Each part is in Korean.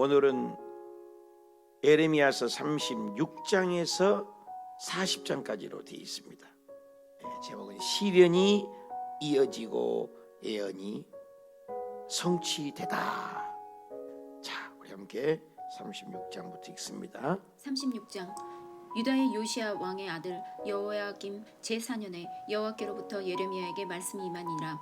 오늘은 예레미야서 36장에서 40장까지로 되어 있습니다. 제목은 시련이 이어지고 예언이 성취되다. 자, 우리 함께 36장부터 읽습니다. 36장. 유다의 요시야 왕의 아들 여호야김 제4년에 여호와께로부터 예레미야에게 말씀이 임하니라.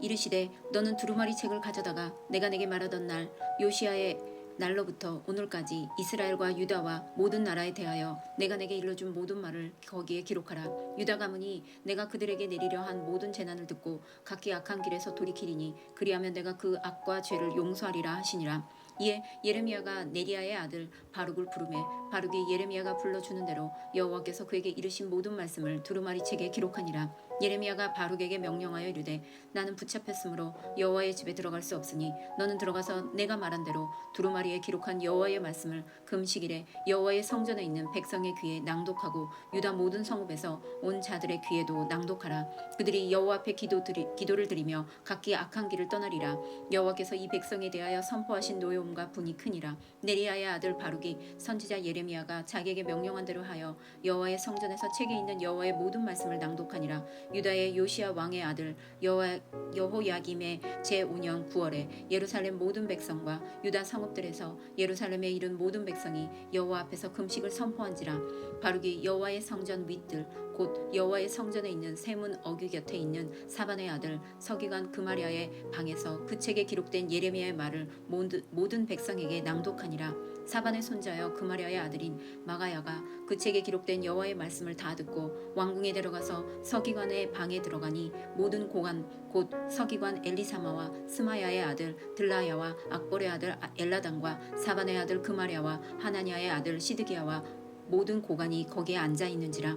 이르시되 너는 두루마리 책을 가져다가 내가 내게 말하던 날 요시야의 날로부터 오늘까지 이스라엘과 유다와 모든 나라에 대하여 내가 내게 일러준 모든 말을 거기에 기록하라. 유다 가문이 내가 그들에게 내리려 한 모든 재난을 듣고 각기 악한 길에서 돌이키리니 그리하면 내가 그 악과 죄를 용서하리라 하시니라. 이에 예레미야가 네리야의 아들 바룩을 부르매 바룩이 예레미야가 불러주는 대로 여호와께서 그에게 이르신 모든 말씀을 두루마리 책에 기록하니라. 예레미야가 바룩에게 명령하여 이르되 나는 붙잡혔으므로 여호와의 집에 들어갈 수 없으니 너는 들어가서 내가 말한 대로 두루마리에 기록한 여호와의 말씀을 금식일에 여호와의 성전에 있는 백성의 귀에 낭독하고 유다 모든 성읍에서 온 자들의 귀에도 낭독하라. 그들이 여호와 앞에 기도를 드리며 각기 악한 길을 떠나리라. 여호와께서 이 백성에 대하여 선포하신 노여움과 분이 크니라. 네리야의 아들 바룩이 선지자 예레미야가 자기에게 명령한 대로 하여 여호와의 성전에서 책에 있는 여호와의 모든 말씀을 낭독하니라. 유다의 요시야 왕의 아들 여호야김의 제5년 9월에 예루살렘 모든 백성과 유다 성읍들에서 예루살렘에 이른 모든 백성이 여호와 앞에서 금식을 선포한지라. 바룩이 여호와의 성전 윗들 곧 여호와의 성전에 있는 세문 어귀 곁에 있는 사반의 아들 서기관 그마랴의 방에서 그 책에 기록된 예레미야의 말을 모든 백성에게 낭독하니라. 사반의 손자여 그마랴의 아들인 마가야가 그 책에 기록된 여호와의 말씀을 다 듣고 왕궁에 데려가서 서기관의 방에 들어가니 모든 고관 곧 서기관 엘리사마와 스마야의 아들 들라야와 악볼의 아들 엘라단과 사반의 아들 그마랴와 하나냐의 아들 시드기야와 모든 고관이 거기에 앉아 있는지라.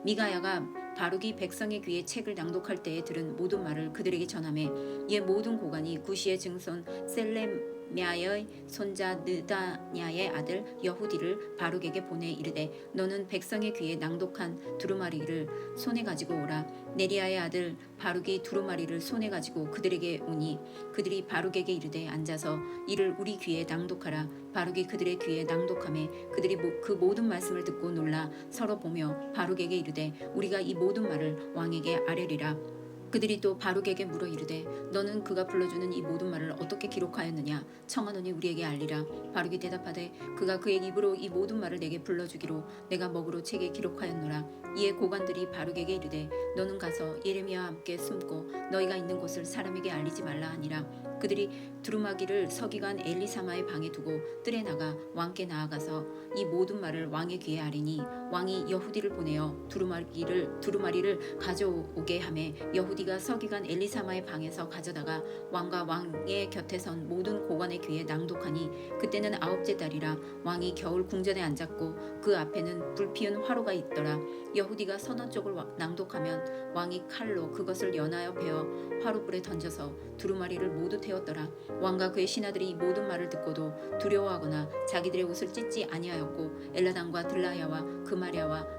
미가야가 바룩이 백성의 귀에 책을 낭독할 때에 들은 모든 말을 그들에게 전하매 이에 모든 고관이 구시의 증손 셀레미야의 손자 느다냐의 아들 여후디를 바룩에게 보내 이르되 너는 백성의 귀에 낭독한 두루마리를 손에 가지고 오라. 네리야의 아들 바룩이 두루마리를 손에 가지고 그들에게 오니 그들이 바룩에게 이르되 앉아서 이를 우리 귀에 낭독하라. 바룩이 그들의 귀에 낭독하매 그들이 그 모든 말씀을 듣고 놀라 서로 보며 바룩에게 이르되 우리가 이 모든 말을 왕에게 아뢰리라. 그들이 또 바룩에게 물어 이르되 너는 그가 불러주는 이 모든 말을 어떻게 기록하였느냐 청하노니 우리에게 알리라. 바룩이 대답하되 그가 그의 입으로 이 모든 말을 내게 불러주기로 내가 먹으로 책에 기록하였노라. 이에 고관들이 바룩에게 이르되 너는 가서 예레미야와 함께 숨고 너희가 있는 곳을 사람에게 알리지 말라 하니라. 그들이 두루마기를 서기관 엘리사마의 방에 두고 뜰에 나가 왕께 나아가서 이 모든 말을 왕의 귀에 아뢰니 왕이 여후디를 보내어 두루마리를 가져오게 하매 여후디가 서기관 엘리사마의 방에서 가져다가 왕과 왕의 곁에 선 모든 고관의 귀에 낭독하니 그때는 9째 달이라. 왕이 겨울 궁전에 앉았고 그 앞에는 불피운 화로가 있더라. 여후디가 서너 쪽을 낭독하면 왕이 칼로 그것을 연하여 베어 화로불에 던져서 두루마리를 모두 태웠더라. 왕과 그의 신하들이 이 모든 말을 듣고도 두려워하거나 자기들의 옷을 찢지 아니하였고 엘라단과 들라야와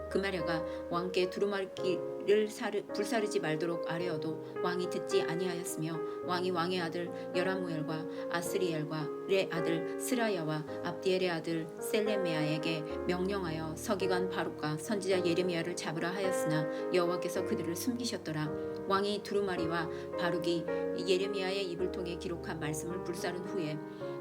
그마랴가 왕께 두루마리를 불사르지 말도록 아뢰어도 왕이 듣지 아니하였으며 왕이 왕의 아들 여라무엘과 아스리엘과 의 아들 스라야와 압디엘의 아들 셀레메야에게 명령하여 서기관 바룩과 선지자 예레미야를 잡으라 하였으나 여호와께서 그들을 숨기셨더라. 왕이 두루마리와 바룩이 예레미야의 입을 통해 기록한 말씀을 불사른 후에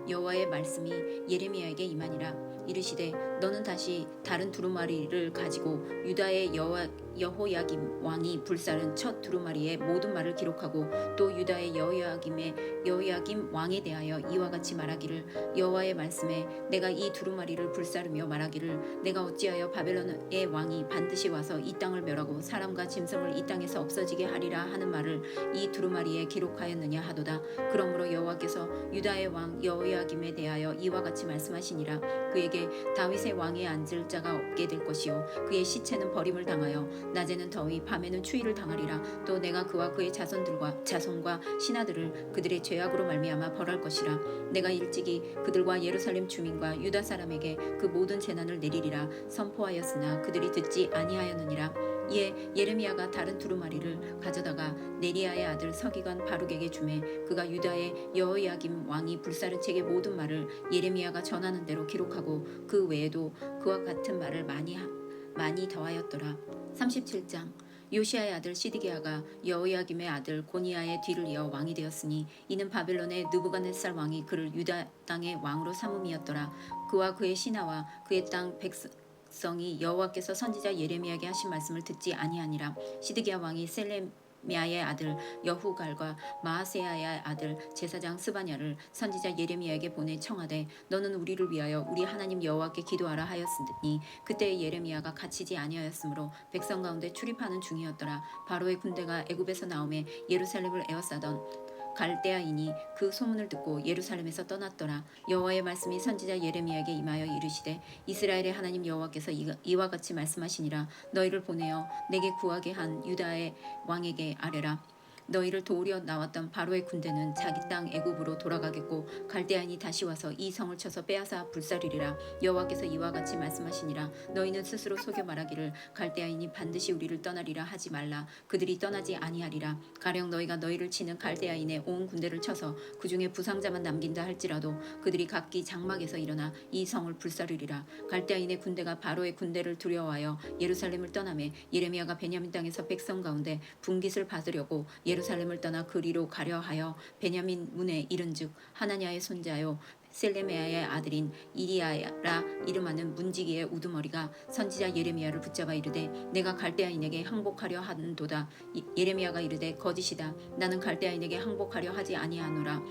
여호와의 말씀이 예레미야에게 임하니라. 이르시되 너는 다시 다른 두루마리를 가지고 유다의 여호야김 왕이 불사른 첫 두루마리의 모든 말을 기록하고 또 유다의 여호야김 왕에 대하여 이와 같이 말하기를 여호와의 말씀에 내가 이 두루마리를 불사르며 말하기를 내가 어찌하여 바벨론의 왕이 반드시 와서 이 땅을 멸하고 사람과 짐승을 이 땅에서 없어지게 하리라 하는 말을 이 두루마리에 기록하였느냐 하도다. 그러므로 여호와께서 유다의 왕 여호야김에 대하여 이와 같이 말씀하시니라. 그에게 다윗의 왕에 앉을 자가 없게 될 것이요 그의 시체는 버림을 당하여 낮에는 더위 밤에는 추위를 당하리라. 또 내가 그와 그의 자손과 신하들을 그들의 죄악으로 말미암아 벌할 것이라. 내가 일찍이 그들과 예루살렘 주민과 유다 사람에게 그 모든 재난을 내리리라 선포하였으나 그들이 듣지 아니하였느니라. 이에 예레미야가 다른 두루마리를 가져다가 네리야의 아들 서기관 바룩에게 주매 그가 유다의 여호야김 왕이 불사른 책의 모든 말을 예레미야가 전하는 대로 기록하고 그 외에도 그와 같은 말을 많이 더하였더라. 37장. 요시아의 아들 시드기야가 여호야김의 아들 고니야의 뒤를 이어 왕이 되었으니 이는 바벨론의 느부갓네살 왕이 그를 유다 땅의 왕으로 삼음이었더라. 그와 그의 신하와 그의 땅 백성이 여호와께서 선지자 예레미야에게 하신 말씀을 듣지 아니하니라. 시드기야 왕이 셀레미야의 아들 여후갈과 마아세야의 아들 제사장 스바냐를 선지자 예레미야에게 보내 청하되 너는 우리를 위하여 우리 하나님 여호와께 기도하라 하였으니 그때 예레미야가 갇히지 아니하였으므로 백성 가운데 출입하는 중이었더라. 바로의 군대가 애굽에서 나오매 예루살렘을 에워싸던 갈대아인이 그 소문을 듣고 예루살렘에서 떠났더라. 여호와의 말씀이 선지자 예레미야에게 임하여 이르시되 이스라엘의 하나님 여호와께서 이와 같이 말씀하시니라. 너희를 보내어 내게 구하게 한 유다의 왕에게 아뢰라. 너희를 도우려 나왔던 바로의 군대는 자기 땅 애굽으로 돌아가겠고 갈대아인이 다시 와서 이 성을 쳐서 빼앗아 불사르리라. 여호와께서 이와 같이 말씀하시니라. 너희는 스스로 속여 말하기를 갈대아인이 반드시 우리를 떠나리라 하지 말라. 그들이 떠나지 아니하리라. 가령 너희가 너희를 치는 갈대아인의 온 군대를 쳐서 그 중에 부상자만 남긴다 할지라도 그들이 각기 장막에서 일어나 이 성을 불사르리라. 갈대아인의 군대가 바로의 군대를 두려워하여 예루살렘을 떠나매 예레미야가 베냐민 땅에서 백성 가운데 분깃을 받으려고 예루살렘을 떠나 그리로 가려 하여 베냐민 문에 이른즉 하나냐의 손자요 셀레메야의 아들인 이리야라 이름하는 문지기의 우두머리가 선지자 예레미야를 붙잡아 이르되 내가 갈대아인에게 항복하려 하는도다. 예레미야가 이르되 거짓이다. 나는 갈대아인에게 항복하려 하지 아니하노라.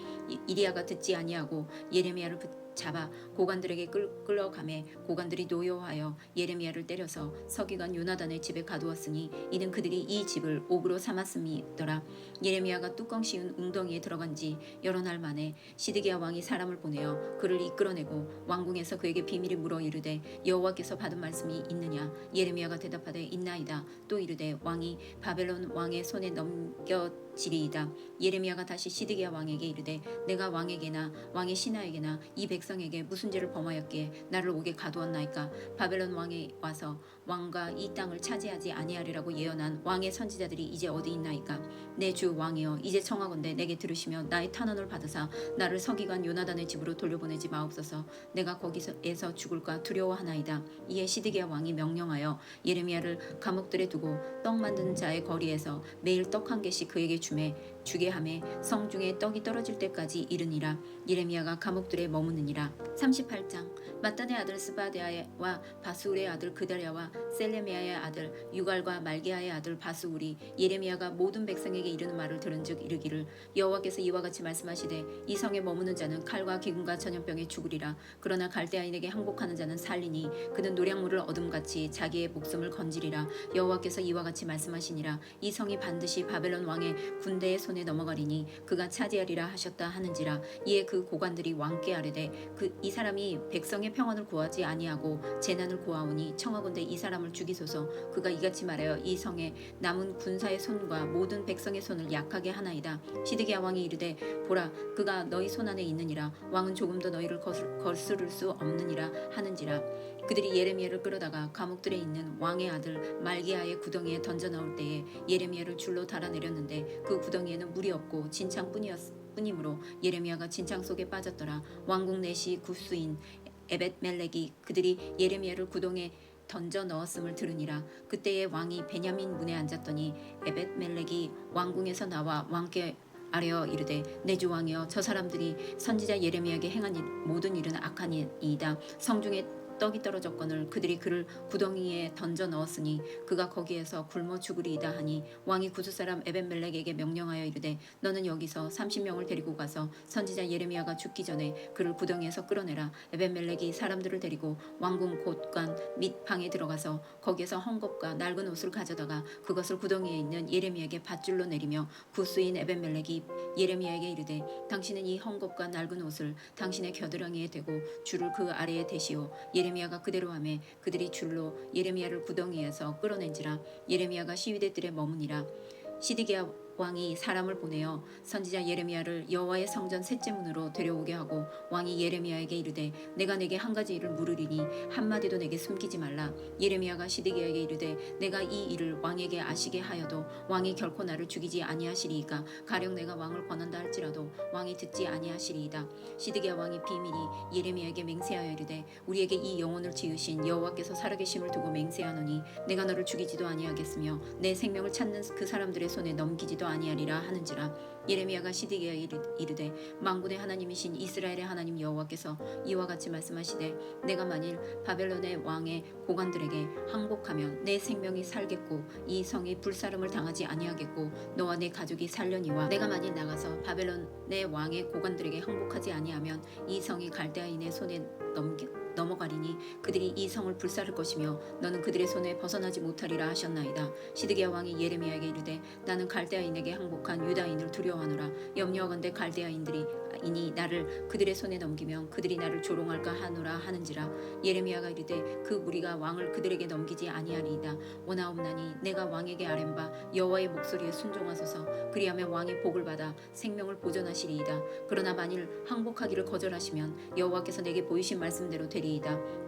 이리야가 듣지 아니하고 예레미야를 잡아 고관들에게 끌어가매 고관들이 노여워하여 예레미야를 때려서 서기관 요나단의 집에 가두었으니 이는 그들이 이 집을 옥으로 삼았음이더라. 예레미야가 뚜껑 씌운 웅덩이에 들어간 지 여러 날 만에 시드기야 왕이 사람을 보내어 그를 이끌어내고 왕궁에서 그에게 비밀이 물어 이르되 여호와께서 받은 말씀이 있느냐. 예레미야가 대답하되 있나이다. 또 이르되 왕이 바벨론 왕의 손에 넘겨지리이다. 예레미야가 다시 시드기야 왕에게 이르되 내가 왕에게나 왕의 신하에게나 이 백성에게 무슨 죄를 범하였기에 나를 옥에 가두었나이까. 바벨론 왕이 와서 왕과 이 땅을 차지하지 아니하리라고 예언한 왕의 선지자들이 이제 어디 있나이까. 내 주 왕이여 이제 청하건대 내게 들으시며 나의 탄원을 받으사 나를 서기관 요나단의 집으로 돌려보내지 마옵소서. 내가 거기서 죽을까 두려워하나이다. 이에 시드기야 왕이 명령하여 예레미야를 감옥들에 두고 떡 만드는 자의 거리에서 매일 떡 한 개씩 그에게 주게 하매 성중에 떡이 떨어질 때까지 이르니라. 예레미야가 감옥들에 머무느니라. 38장. 마탄의 아들 스바랴와 바스울의 아들 그다랴와 셀레미야의 아들 유갈과 말기야의 아들 바스울이 예레미야가 모든 백성에게 이르는 말을 들은즉 이르기를 여호와께서 이와 같이 말씀하시되 이 성에 머무는 자는 칼과 기근과 전염병에 죽으리라. 그러나 갈대아인에게 항복하는 자는 살리니 그는 노량물을 얻음같이 자기의 목숨을 건지리라. 여호와께서 이와 같이 말씀하시니라. 이 성이 반드시 바벨론 왕의 군대의 손에 넘어가리니 그가 차지하리라 하셨다 하는지라. 이에 그 고관들이 왕께 아뢰되 이 사람이 백성의 평안을 구하지 아니하고 재난을 구하오니 청하건대 이 사람을 죽이소서. 그가 이같이 말하여 이 성에 남은 군사의 손과 모든 백성의 손을 약하게 하나이다. 시드기야 왕이 이르되 보라 그가 너희 손 안에 있느니라. 왕은 조금도 너희를 거스를 수 없느니라 하는지라. 그들이 예레미야를 끌어다가 감옥들에 있는 왕의 아들 말기야의 구덩이에 던져 넣을 때에 예레미야를 줄로 달아내렸는데 그 구덩이에는 물이 없고 진창뿐이므로 예레미야가 진창 속에 빠졌더라. 왕궁 내시 구스인 에벳멜렉이 그들이 예레미야를 구덩이에 던져 넣었음을 들으니라. 그때에 왕이 베냐민 문에 앉았더니 에벳멜렉이 왕궁에서 나와 왕께 아뢰어 이르되 내 주 왕이여 저 사람들이 선지자 예레미야에게 행한 모든 일은 악하니이다. 성중에 떡이 떨어졌거늘 그들이 그를 구덩이에 던져 넣었으니 그가 거기에서 굶어 죽으리이다 하니 왕이 구스 사람 에벳멜렉에게 명령하여 이르되 너는 여기서 30명을 데리고 가서 선지자 예레미야가 죽기 전에 그를 구덩이에서 끌어내라. 에벳멜렉이 사람들을 데리고 왕궁 곳간 및 방에 들어가서 거기에서 헝겊과 낡은 옷을 가져다가 그것을 구덩이에 있는 예레미야에게 밧줄로 내리며 구스인 에벳멜렉이 예레미야에게 이르되 당신은 이 헝겊과 낡은 옷을 당신의 겨드랑이에 대고 줄을 그 아래에 대시오. 예레미야가 그대로 하매 그들이 줄로 예레미야를 구덩이에서 끌어낸지라. 예레미야가 시위대들에 머무니라. 시드기야 왕이 사람을 보내어 선지자 예레미야를 여호와의 성전 셋째 문으로 데려오게 하고 왕이 예레미야에게 이르되 내가 내게 한 가지 일을 물으리니 한마디도 내게 숨기지 말라. 예레미야가 시드기야에게 이르되 내가 이 일을 왕에게 아시게 하여도 왕이 결코 나를 죽이지 아니하시리이까 가령 내가 왕을 권한다 할지라도 왕이 듣지 아니하시리이다. 시드기야 왕이 비밀히 예레미야에게 맹세하여 이르되 우리에게 이 영혼을 지으신 여호와께서 살아계심을 두고 맹세하노니 내가 너를 죽이지도 아니하겠으며 내 생명을 찾는 그 사람들의 손에 넘기지도 아니하리라 하는지라. 예레미야가 시드기야에 이르되 만군의 하나님이신 이스라엘의 하나님 여호와께서 이와 같이 말씀하시되 내가 만일 바벨론의 왕의 고관들에게 항복하면 내 생명이 살겠고 이 성이 불사름을 당하지 아니하겠고 너와 내 가족이 살려니와 내가 만일 나가서 바벨론의 왕의 고관들에게 항복하지 아니하면 이 성이 갈대아인의 손에 넘어가리니 그들이 이 성을 불사를 것이며 너는 그들의 손에 벗어나지 못하리라 하셨나이다. 시드기야 왕이 예레미야에게 이르되 나는 갈대아인에게 항복한 유다인을 두려워하노라. 염려하건대 갈대아인들이 이니 나를 그들의 손에 넘기면 그들이 나를 조롱할까 하노라 하는지라. 예레미야가 이르되 그 무리가 왕을 그들에게 넘기지 아니하리이다. 원하옵나니 내가 왕에게 아뢰바 여호와의 목소리에 순종하소서. 그리하면 왕이 복을 받아 생명을 보존하시리이다. 그러나 만일 항복하기를 거절하시면 여호와께서 내게 보이신 말씀대로 되리이다.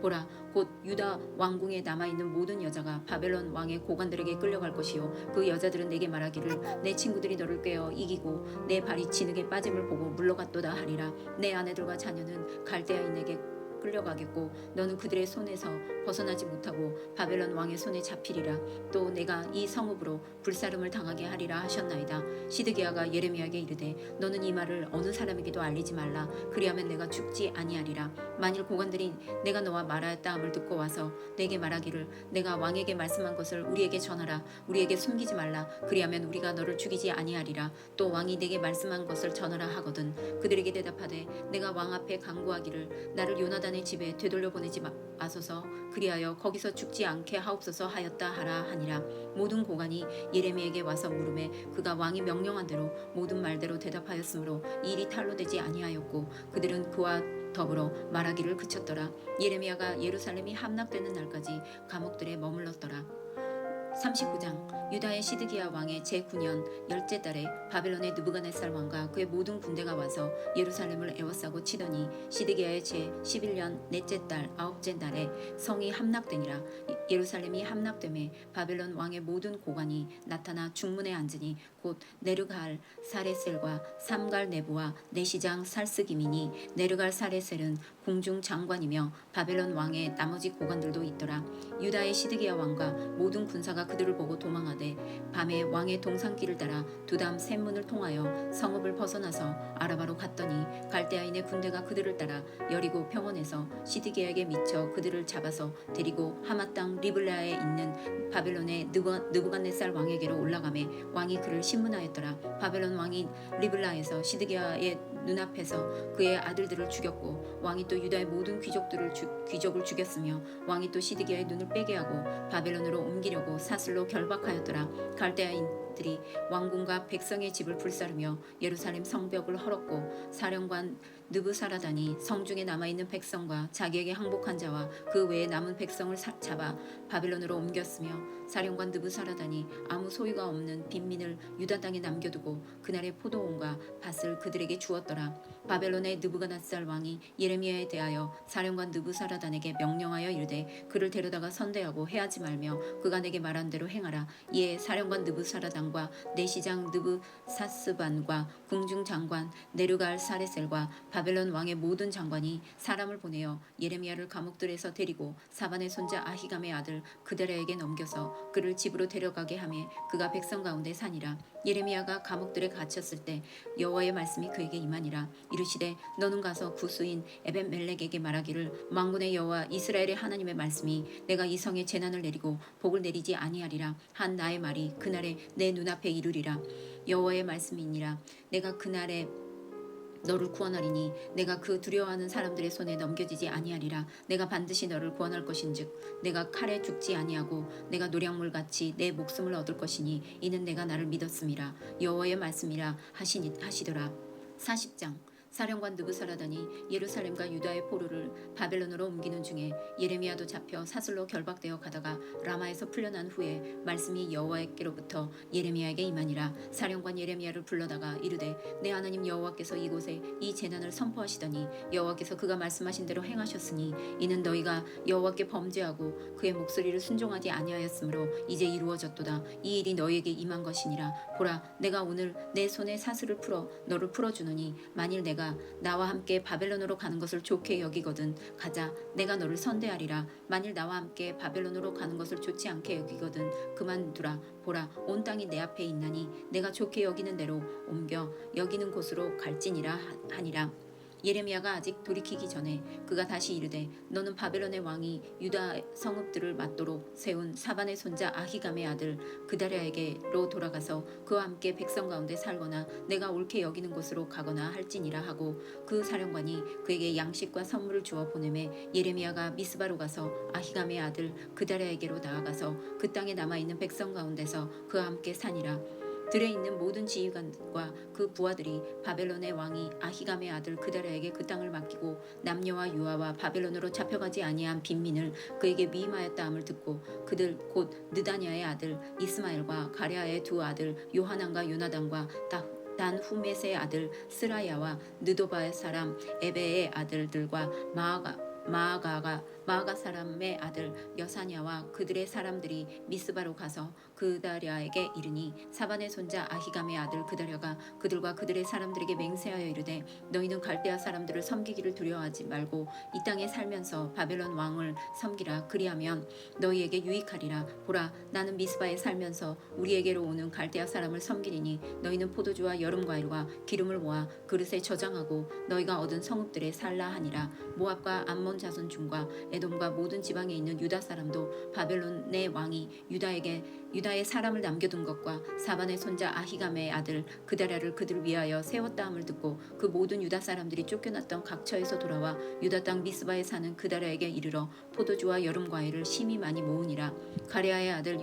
보라 곧 유다 왕궁에 남아있는 모든 여자가 바벨론 왕의 고관들에게 끌려갈 것이요 그 여자들은 내게 말하기를 내 친구들이 너를 꿰어 이기고 내 발이 진흙에 빠짐을 보고 물러갔도다 하리라. 내 아내들과 자녀는 갈대아인에게 끌려가겠고 너는 그들의 손에서 벗어나지 못하고 바벨론 왕의 손에 잡히리라. 또 내가 이 성읍으로 불사름을 당하게 하리라 하셨나이다. 시드기야가 예레미야에게 이르되 너는 이 말을 어느 사람에게도 알리지 말라. 그리하면 내가 죽지 아니하리라. 만일 고관들이 내가 너와 말하였다 함을 듣고 와서 내게 말하기를 내가 왕에게 말씀한 것을 우리에게 전하라. 우리에게 숨기지 말라. 그리하면 우리가 너를 죽이지 아니하리라. 또 왕이 내게 말씀한 것을 전하라 하거든 그들에게 대답하되 내가 왕 앞에 간구하기를 나를 요나단의 집에 되돌려 보내지 마소서. 그리하여 거기서 죽지 않게 하옵소서 하였다 하라 하니라. 모든 고관이 예레미야에게 와서 물음에 그가 왕이 명령한 대로 모든 말대로 대답하였으므로 이 일이 탈로 되지 아니하였고 그들은 그와 더불어 말하기를 그쳤더라. 예레미야가 예루살렘이 함락되는 날까지 감옥들에 머물렀더라. 39장 유다의 시드기야 왕의 제9년 열째 달에 바벨론의 느부갓네살 왕과 그의 모든 군대가 와서 예루살렘을 에워싸고 치더니 시드기야의 제11년 넷째 달 아홉째 달에 성이 함락되니라. 예루살렘이 함락되매 바벨론 왕의 모든 고관이 나타나 중문에 앉으니 곧 네르갈 사레셀과 삼갈 네부와 내시장 살스기미니 네르갈 사레셀은 궁중 장관이며 바벨론 왕의 나머지 고관들도 있더라. 유다의 시드기야 왕과 모든 군사가 그들을 보고 도망하되 밤에 왕의 동산길을 따라 두담 샘문을 통하여 성읍을 벗어나서 아라바로 갔더니 갈대아인의 군대가 그들을 따라 여리고 평원에서 시드기야에게 미쳐 그들을 잡아서 데리고 하마 땅 리블라에 있는 바벨론의 느부갓네살 왕에게로 올라가매 왕이 그를 신문하였더라. 바벨론 왕이 리블라에서 시드기야의 눈앞에서 그의 아들들을 죽였고 왕이 또 유다의 모든 귀족을 죽였으며 왕이 또 시드기야의 눈을 빼게 하고 바벨론으로 옮기려고 사슬로 결박하였더라. 갈대아인들이 왕궁과 백성의 집을 불사르며 예루살렘 성벽을 헐었고 사령관 느부사라단이 성중에 남아있는 백성과 자기에게 항복한 자와 그 외에 남은 백성을 잡아 바벨론으로 옮겼으며 사령관 느부사라단이 아무 소유가 없는 빈민을 유다 땅에 남겨두고 그날의 포도원과 밭을 그들에게 주었더라. 바벨론의 느부갓네살 왕이 예레미야에 대하여 사령관 느부사라단에게 명령하여 이르되 그를 데려다가 선대하고 해하지 말며 그가 내게 말한 대로 행하라. 이에 사령관 느부사라단과 내시장 느부사스반과 궁중장관 네르갈 사레셀과 바벨론 왕의 모든 장관이 사람을 보내어 예레미야를 감옥들에서 데리고 사반의 손자 아히감의 아들 그데라에게 넘겨서 그를 집으로 데려가게 하며 그가 백성 가운데 사니라. 예레미야가 감옥들에 갇혔을 때 여호와의 말씀이 그에게 임하니라. 이르시되 너는 가서 구스인 에벤멜렉에게 말하기를 만군의 여호와 이스라엘의 하나님의 말씀이 내가 이 성에 재난을 내리고 복을 내리지 아니하리라 한 나의 말이 그날에 내 눈앞에 이르리라. 여호와의 말씀이니라. 내가 그날에 너를 구원하리니 내가 그 두려워하는 사람들의 손에 넘겨지지 아니하리라. 내가 반드시 너를 구원할 것인즉 내가 칼에 죽지 아니하고 내가 노량물같이 내 목숨을 얻을 것이니 이는 내가 나를 믿었음이라. 여호와의 말씀이라 하시더라. 40장 사령관 느부사라단이 예루살렘과 유다의 포로를 바벨론으로 옮기는 중에 예레미야도 잡혀 사슬로 결박되어 가다가 라마에서 풀려난 후에 말씀이 여호와께로부터 예레미야에게 임하니라. 사령관 예레미야를 불러다가 이르되 내 하나님 여호와께서 이곳에 이 재난을 선포하시더니 여호와께서 그가 말씀하신 대로 행하셨으니 이는 너희가 여호와께 범죄하고 그의 목소리를 순종하지 아니하였으므로 이제 이루어졌도다. 이 일이 너희에게 임한 것이니라. 보라, 내가 오늘 내 손에 사슬을 풀어 너를 풀어주노니 만일 내가 나와 함께 바벨론으로 가는 것을 좋게 여기거든 가자, 내가 너를 선대하리라. 만일 나와 함께 바벨론으로 가는 것을 좋지 않게 여기거든 그만두라. 보라, 온 땅이 내 앞에 있나니 내가 좋게 여기는 대로 옮겨 여기는 곳으로 갈지니라 하니라. 예레미야가 아직 돌이키기 전에 그가 다시 이르되 너는 바벨론의 왕이 유다 성읍들을 맞도록 세운 사반의 손자 아히감의 아들 그다랴에게로 돌아가서 그와 함께 백성 가운데 살거나 내가 옳게 여기는 곳으로 가거나 할지니라 하고 그 사령관이 그에게 양식과 선물을 주어 보내매 예레미야가 미스바로 가서 아히감의 아들 그다랴에게로 나아가서 그 땅에 남아있는 백성 가운데서 그와 함께 사니라. 들에 있는 모든 지휘관과 그 부하들이 바벨론의 왕이 아히감의 아들 그다랴에게 그 땅을 맡기고 남녀와 유아와 바벨론으로 잡혀가지 아니한 빈민을 그에게 위임하였다 함을 듣고 그들 곧 느다냐의 아들 이스마엘과 가랴의 두 아들 요하난과 요나단과 단 후메스의 아들 스라야와 느도바의 사람 에베의 아들들과 마아가 사람의 아들 여사냐와 그들의 사람들이 미스바로 가서 그다랴에게 이르니 사반의 손자 아히감의 아들 그다랴가 그들과 그들의 사람들에게 맹세하여 이르되 너희는 갈대아 사람들을 섬기기를 두려워하지 말고 이 땅에 살면서 바벨론 왕을 섬기라. 그리하면 너희에게 유익하리라. 보라, 나는 미스바에 살면서 우리에게로 오는 갈대아 사람을 섬기리니 너희는 포도주와 여름과일과 기름을 모아 그릇에 저장하고 너희가 얻은 성읍들에 살라 하니라. 모압과 암몬 자손 중과 에돔과 모든 지방에 있는 유다 사람도 바벨론의 왕이 유다의 사람을 남겨둔 것과 사반의 손자 아히감의 아들 그다랴를 그들 위하여 세웠다 함을 듣고 그 모든 유다 사람들이 쫓겨났던 각처에서 돌아와 유다 땅 미스바에 사는 그다랴에게 이르러 포도주와 여름 과일을 심히 많이 모으니라. 가랴의 아들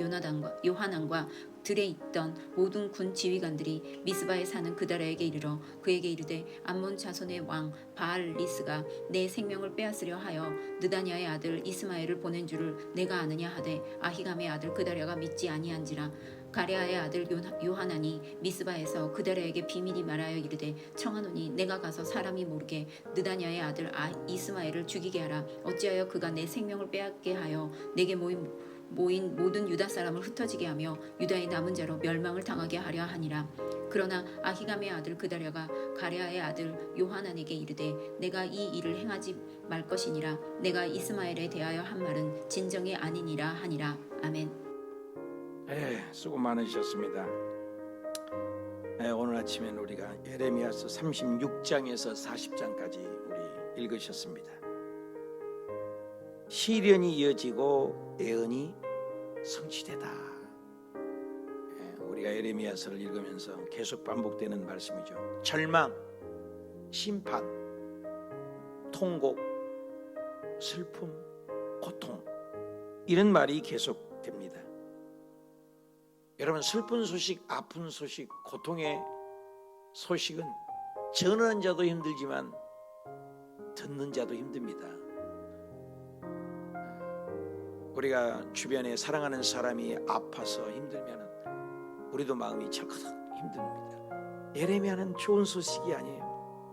요하난과 들에 있던 모든 군 지휘관들이 미스바에 사는 그다랴에게 이르러 그에게 이르되 암몬 자손의 왕 바알리스가 내 생명을 빼앗으려 하여 느다냐의 아들 이스마엘을 보낸 줄을 내가 아느냐 하되 아히감의 아들 그다랴가 믿지 아니한지라. 가랴의 아들 요하난이 미스바에서 그다랴에게 비밀이 말하여 이르되 청하노니 내가 가서 사람이 모르게 느다냐의 아들 이스마엘을 죽이게 하라. 어찌하여 그가 내 생명을 빼앗게 하여 내게 모인 모든 유다 사람을 흩어지게 하며 유다의 남은 자로 멸망을 당하게 하려 하니라. 그러나 아히감의 아들 그다랴가 가랴의 아들 요하난에게 이르되 내가 이 일을 행하지 말 것이니라. 내가 이스마엘에 대하여 한 말은 진정이 아니니라 하니라. 아멘. 수고 많으셨습니다. 오늘 아침엔 우리가 예레미야서 36장에서 40장까지 우리 읽으셨습니다. 시련이 이어지고 예언이 성취되다. 우리가 예레미야서를 읽으면서 계속 반복되는 말씀이죠. 절망, 심판, 통곡, 슬픔, 고통, 이런 말이 계속됩니다. 여러분, 슬픈 소식, 아픈 소식, 고통의 소식은 전하는 자도 힘들지만 듣는 자도 힘듭니다. 우리가 주변에 사랑하는 사람이 아파서 힘들면 우리도 마음이 철커덕 힘듭니다. 예레미야는 좋은 소식이 아니에요.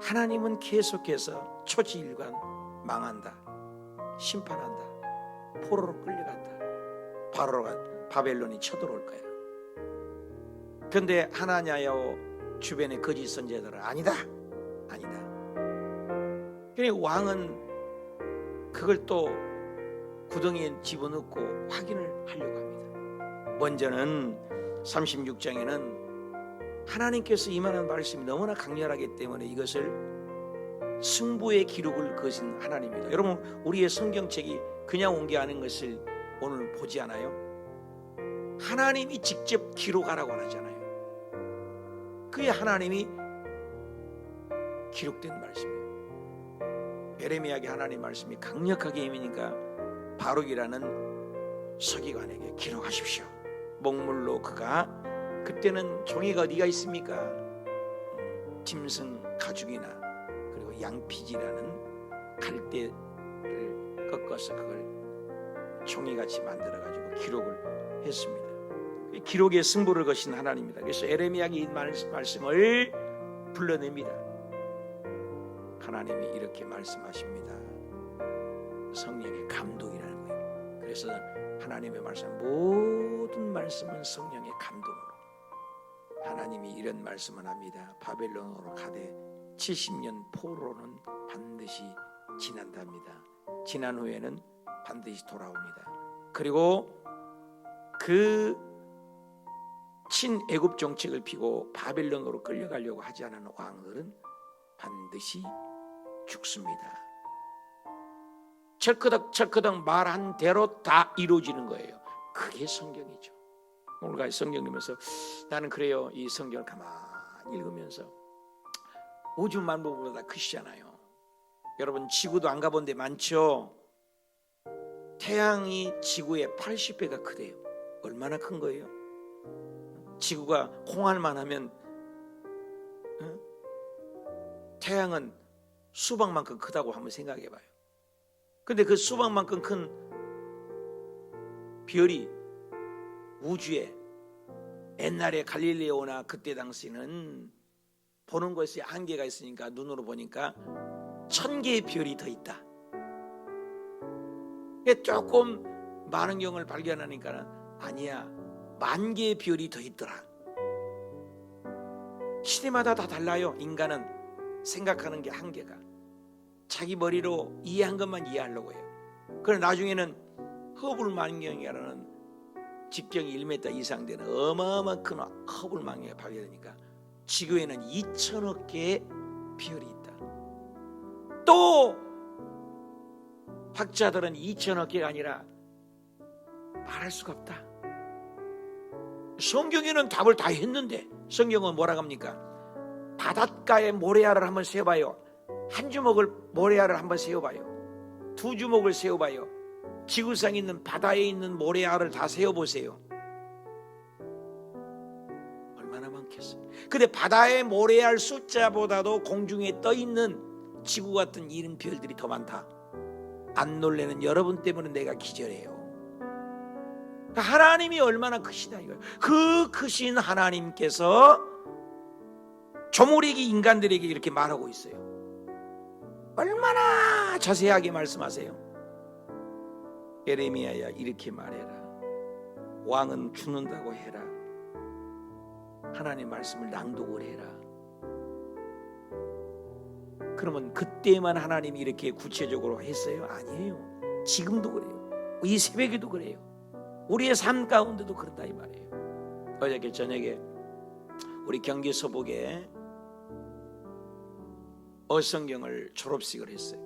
하나님은 계속해서 초지일관 망한다, 심판한다, 포로로 끌려간다, 바벨론이 쳐들어올 거야. 그런데 하나냐여 주변의 거짓 선지자들은 아니다. 그러니까 왕은 그걸 또 구덩이에 집어넣고 확인을 하려고 합니다. 먼저는 36장에는 하나님께서 임하는 말씀이 너무나 강렬하기 때문에 이것을 승부의 기록을 거신 하나님입니다. 여러분, 우리의 성경책이 그냥 온 게 아닌 것을 오늘 보지 않아요? 하나님이 직접 기록하라고 하잖아요. 그게 하나님이 기록된 말씀이에요. 예레미야에게 하나님 말씀이 강력하게 임하니까 바룩이라는 서기관에게 기록하십시오. 먹물로 그가 그때는 종이가 어디가 있습니까? 짐승 가죽이나 그리고 양피지라는 갈대를 꺾어서 그걸 종이같이 만들어가지고 기록을 했습니다. 기록의 승부를 거신 하나님입니다. 그래서 에레미야가 이 말씀을 불러냅니다. 하나님이 이렇게 말씀하십니다. 성령의 감동이라는 거예요. 그래서 하나님의 말씀, 모든 말씀은 성령의 감동으로, 하나님이 이런 말씀을 합니다. 바벨론으로 가되 70년 포로는 반드시 지난답니다. 지난 후에는 반드시 돌아옵니다. 그리고 그 친애굽 정책을 피고 바벨론으로 끌려가려고 하지 않은 왕들은 반드시 죽습니다. 철커덕 말한 대로 다 이루어지는 거예요. 그게 성경이죠. 오늘 성경 읽으면서 나는 그래요. 이 성경을 가만히 읽으면서 우주 만물보다 크시잖아요. 여러분 지구도 안 가본 데 많죠. 태양이 지구의 80배가 크대요. 얼마나 큰 거예요? 지구가 홍할만 하면 태양은 수박만큼 크다고 한번 생각해 봐요. 근데 그 수박만큼 큰 별이 우주에 옛날에 갈릴레오나 그때 당시는 보는 것이 한계가 있으니까 눈으로 보니까 1000개의 별이 더 있다. 조금 많은 경우를 발견하니까 아니야, 10,000개의 별이 더 있더라. 시대마다 다 달라요. 인간은 생각하는 게 한계가, 자기 머리로 이해한 것만 이해하려고 해요. 그러나 나중에는 허블망경이라는 직경이 1m 이상 되는 어마어마한 큰 허블망경이 발견되니까 지구에는 2,000억 개의 별이 있다. 또 학자들은 2,000억 개가 아니라 말할 수가 없다. 성경에는 답을 다 했는데 성경은 뭐라고 합니까? 바닷가의 모래알을 한번 세어봐요. 한 주먹을 모래알을 한번 세어봐요. 2주먹을 세어봐요. 지구상에 있는 바다에 있는 모래알을 다 세어보세요. 얼마나 많겠어요. 근데 바다의 모래알 숫자보다도 공중에 떠있는 지구 같은 이런 별들이 더 많다. 안 놀래는 여러분 때문에 내가 기절해요. 하나님이 얼마나 크시다 이거예요. 그 크신 하나님께서 조물이기 인간들에게 이렇게 말하고 있어요. 얼마나 자세하게 말씀하세요. 에레미야야, 이렇게 말해라. 왕은 죽는다고 해라. 하나님 말씀을 낭독을 해라. 그러면 그때만 하나님이 이렇게 구체적으로 했어요? 아니에요. 지금도 그래요. 이 새벽에도 그래요. 우리의 삶 가운데도 그렇다 이 말이에요. 어저께 저녁에 우리 경기 서복에 어성경을 졸업식을 했어요.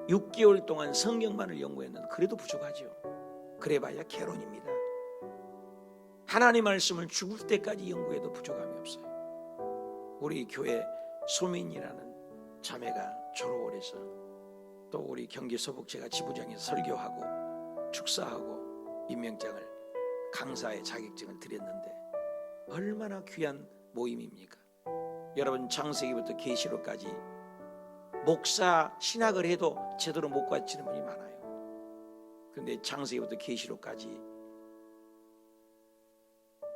6개월 동안 성경만을 연구했는데 그래도 부족하죠. 그래봐야 개론입니다. 하나님 말씀을 죽을 때까지 연구해도 부족함이 없어요. 우리 교회 소민이라는 자매가 졸업을 해서 또 우리 경기 서복 제가 지부장에서 설교하고 축사하고 임명장을, 강사의 자격증을 드렸는데 얼마나 귀한 모임입니까? 여러분 창세기부터 계시록까지 목사 신학을 해도 제대로 못 가르치는 분이 많아요. 그런데 창세기부터 계시록까지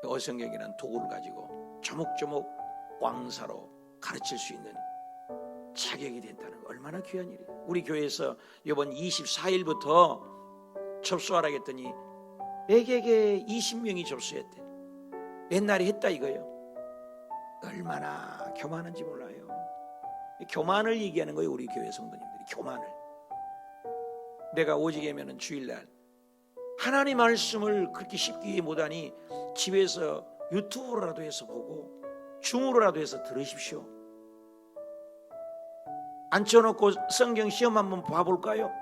어성경이라는 도구를 가지고 조목조목 왕사로 가르칠 수 있는 자격이 된다는 거 얼마나 귀한 일이에요. 우리 교회에서 이번 24일부터 접수하라고 했더니 100에게 20명이 접수했대. 옛날에 했다 이거예요. 얼마나 교만한지 몰라요. 교만을 얘기하는 거예요. 우리 교회 성도님들이 교만을. 내가 오직이면은 주일날 하나님 말씀을 그렇게 쉽게 이해 못하니 집에서 유튜브로라도 해서 보고 줌으로라도 해서 들으십시오. 앉혀놓고 성경 시험 한번 봐볼까요?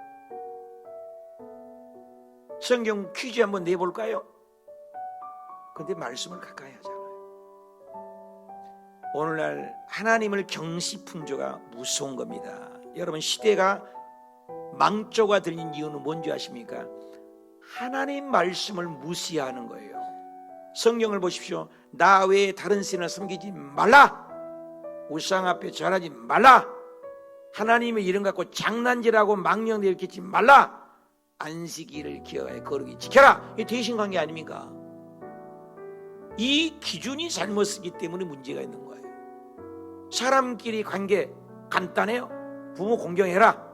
성경 퀴즈 한번 내볼까요? 그런데 말씀을 가까이 하잖아요. 오늘날 하나님을 경시풍조가 무서운 겁니다. 여러분 시대가 망조가 들린 이유는 뭔지 아십니까? 하나님 말씀을 무시하는 거예요. 성경을 보십시오. 나 외에 다른 신을 섬기지 말라. 우상 앞에 절하지 말라. 하나님의 이름 갖고 장난질하고 망령되 일으키지 말라. 안식일을 기억하여 거룩히 지켜라. 이게 대신관계 아닙니까? 이 기준이 잘못 쓰기 때문에 문제가 있는 거예요. 사람끼리 관계 간단해요. 부모 공경해라.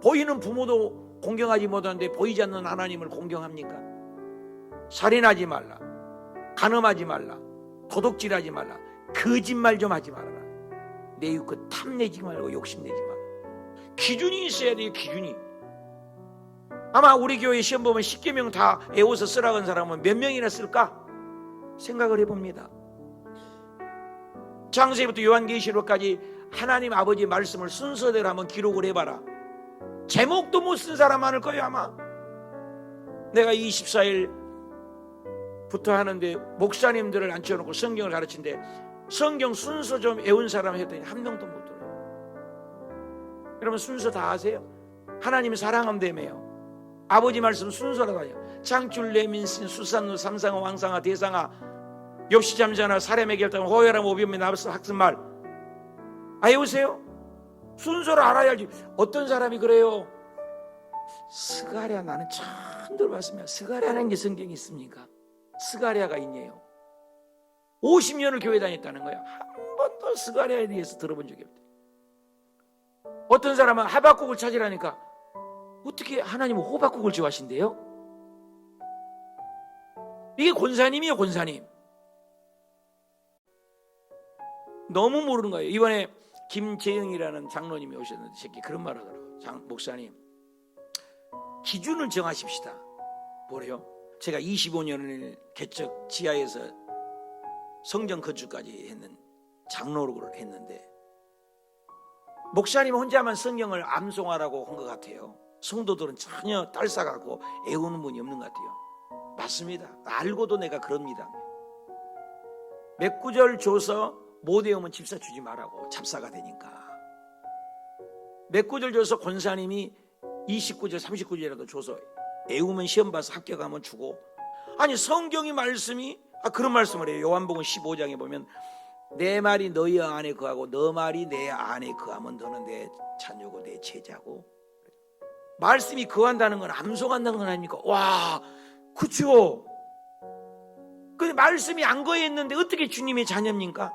보이는 부모도 공경하지 못하는데 보이지 않는 하나님을 공경합니까? 살인하지 말라, 간음하지 말라, 도둑질하지 말라, 거짓말 좀 하지 말아라, 내 육그 탐내지 말고 욕심내지 말라. 기준이 있어야 돼요. 기준이. 아마 우리 교회 시험 보면 10계명 다 외워서 쓰라고 한 사람은 몇 명이나 쓸까? 생각을 해봅니다. 창세기부터 요한계시록까지 하나님 아버지의 말씀을 순서대로 한번 기록을 해봐라. 제목도 못 쓴 사람 많을 거예요. 아마 내가 24일부터 하는데 목사님들을 앉혀놓고 성경을 가르치는데 성경 순서 좀 외운 사람 했더니 한 명도 못 들어요. 여러분 순서 다 아세요? 하나님 사랑함되매요. 아버지 말씀 순서라고 하죠. 창출 레민신 수산루 삼상아 왕상아 대상아 역시 잠자나 사람의 결단 호혈함 오비음의 나버스 학습말. 외우세요? 순서를 알아야지. 어떤 사람이 그래요? 스가랴 나는 처음 들어봤습니다. 스가랴라는 게 성경에 있습니까? 스가랴가 있네요. 50년을 교회 다녔다는 거예요. 한 번도 스가랴에 대해서 들어본 적이 없대요. 어떤 사람은 하박국을 찾으라니까 어떻게 하나님은 호박국을 좋아하신대요? 이게 권사님이에요. 권사님. 너무 모르는 거예요. 이번에 김재영이라는 장로님이 오셨는데 새끼 그런 말 하더라고요. 목사님 기준을 정하십시다. 뭐래요? 제가 25년을 개척 지하에서 성전 건축까지 했는 장로를 했는데 목사님 혼자만 성경을 암송하라고 한 것 같아요. 성도들은 전혀 딸싸가고 애우는 분이 없는 것 같아요. 맞습니다. 알고도 내가 그럽니다. 몇 구절 줘서 못 외우면 집사 주지 말라고. 잡사가 되니까. 몇 구절 줘서 권사님이 29절 39절이라도 줘서 외우면 시험 봐서 합격하면 주고. 아니 성경이 말씀이 그런 말씀을 해요. 요한복음 15장에 보면 내 말이 너희 안에 거하고 너 말이 내 안에 거하면 너는 내 자녀고 내 제자고. 말씀이 거한다는 건 암송한다는 건 아닙니까? 와, 그쵸? 근데 말씀이 안 거했는데 어떻게 주님의 자녀입니까?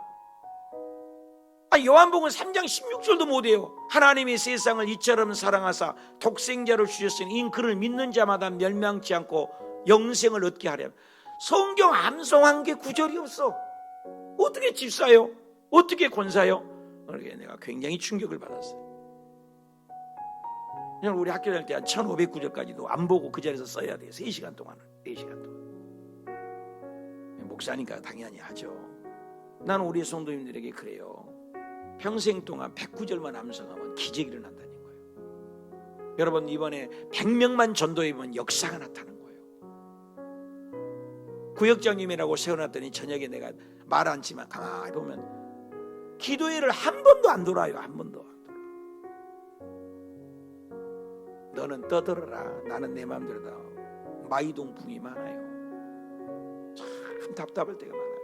요한복음 3장 16절도 못해요. 하나님이 세상을 이처럼 사랑하사 독생자를 주셨으니 인 그를 믿는 자마다 멸망치 않고 영생을 얻게 하려. 성경 암송한 게 구절이 없어. 어떻게 집사요? 어떻게 권사요? 그러게 내가 굉장히 충격을 받았어요. 그냥 우리 학교 다닐 때 한 1500구절까지도 안 보고 그 자리에서 써야 돼요. 3시간 동안은. 4시간 동안. 목사니까 당연히 하죠. 나는 우리 성도님들에게 그래요. 평생 동안 109절만 암송하면 기적이 일어난다는 거예요. 여러분 이번에 100명만 전도해보면 역사가 나타나는 거예요. 구역장님이라고 세워놨더니 저녁에 내가 말 않지만 가만히 보면 기도회를 한 번도 안 돌아요. 한 번도 안 돌아요. 너는 떠들어라. 나는 내 마음대로 다. 마이동풍이 많아요. 참 답답할 때가 많아요.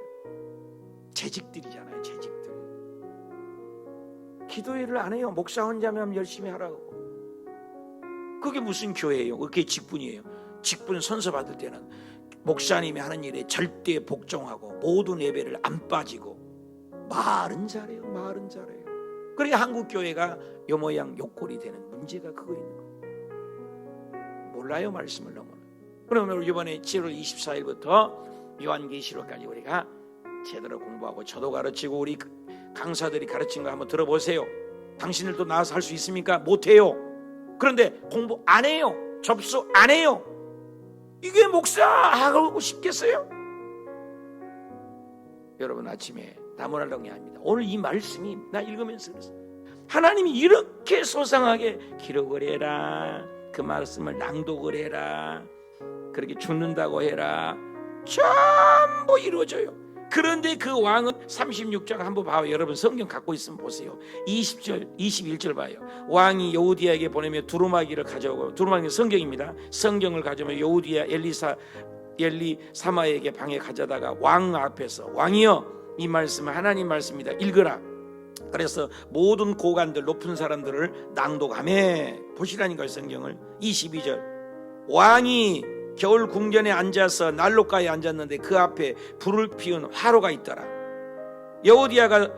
재직들이잖아요. 재직들. 기도회를 안 해요. 목사 혼자면 열심히 하라고. 그게 무슨 교회예요? 그게 직분이에요. 직분 선서 받을 때는 목사님이 하는 일에 절대 복종하고 모든 예배를 안 빠지고 말은 잘해요. 말은 잘해요. 그러니까 한국 교회가 요 모양 요꼴이 되는 문제가 그거 있는 거예요. 몰라요. 말씀을 너무나. 그러면 이번에 7월 24일부터 요한계시록까지 우리가 제대로 공부하고 저도 가르치고 우리 강사들이 가르친 거 한번 들어보세요. 당신들도 나와서 할 수 있습니까? 못해요. 그런데 공부 안 해요. 접수 안 해요. 이게 목사하고 싶겠어요? 여러분 아침에 나무랄렁이 아닙니다. 오늘 이 말씀이 나 읽으면서 그랬어요. 하나님이 이렇게 소상하게 기록을 해라. 그 말씀을 낭독을 해라. 그렇게 죽는다고 해라. 전부 이루어져요. 그런데 그 왕은 36장 한번 봐요. 여러분 성경 갖고 있으면 보세요. 20절 21절 봐요. 왕이 여우디아에게 보내며 두루마기를 가져오고, 두루마기는 성경입니다. 성경을 가져오며 여우디아 엘리사마에게 방에 가져다가 왕 앞에서 왕이여 이 말씀은 하나님 말씀이다. 읽으라. 그래서 모든 고관들 높은 사람들을 낭독하며 보시라니까요. 성경을 22절 왕이 겨울 궁전에 앉아서 난로가에 앉았는데 그 앞에 불을 피운 화로가 있더라. 여호디아가